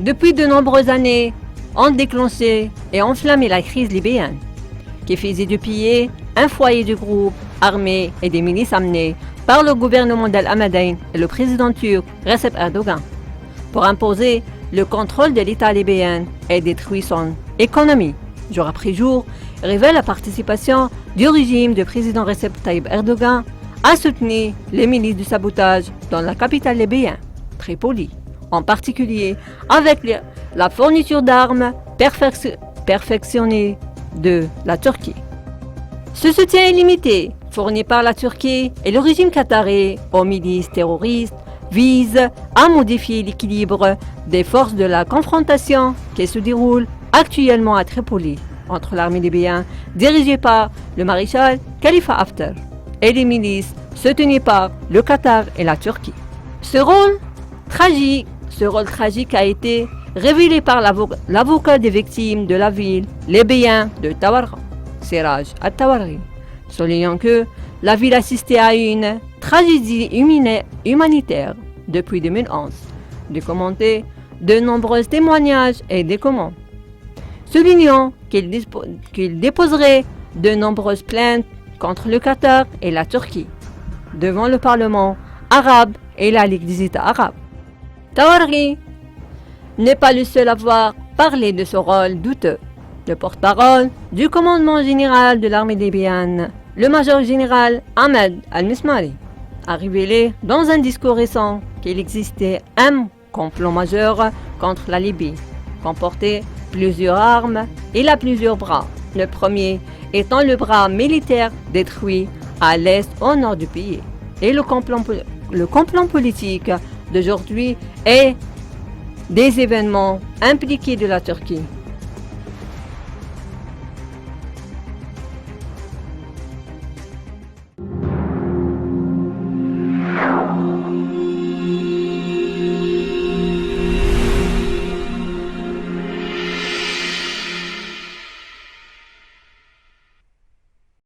depuis de nombreuses années, ont déclenché et enflammé la crise libyenne, qui faisait du pays un foyer de groupes armés et des milices amenées par le gouvernement d'Al-Hamadain et le président turc Recep Erdogan pour imposer le contrôle de l'État libyen et détruire son économie. Jour après jour, révèle la participation du régime du président Recep Tayyip Erdogan à soutenir les milices du sabotage dans la capitale libyenne, Tripoli, en particulier avec la fourniture d'armes perfectionnées de la Turquie. Ce soutien illimité fourni par la Turquie et le régime qatari aux milices terroristes vise à modifier l'équilibre des forces de la confrontation qui se déroule actuellement à Tripoli entre l'armée libyenne dirigée par le maréchal Khalifa Haftar et les milices soutenues par le Qatar et la Turquie. Ce rôle tragique a été révélé par l'avocat des victimes de la ville libyenne de Tawarra, Siraj Al-Tawari, soulignant que la ville assistait à une tragédie humanitaire depuis 2011, de commenter de nombreux témoignages et documents, soulignant qu'il déposerait de nombreuses plaintes contre le Qatar et la Turquie devant le Parlement arabe et la Ligue des États arabes. Tawari n'est pas le seul à avoir parlé de ce rôle douteux. Le porte-parole du commandement général de l'armée libyenne, le major général Ahmed Al-Mismari, a révélé dans un discours récent qu'il existait un complot majeur contre la Libye, comportait plusieurs armes et a plusieurs bras. Le premier étant le bras militaire détruit à l'est au nord du pays. Et le complot politique d'aujourd'hui est des événements impliqués de la Turquie.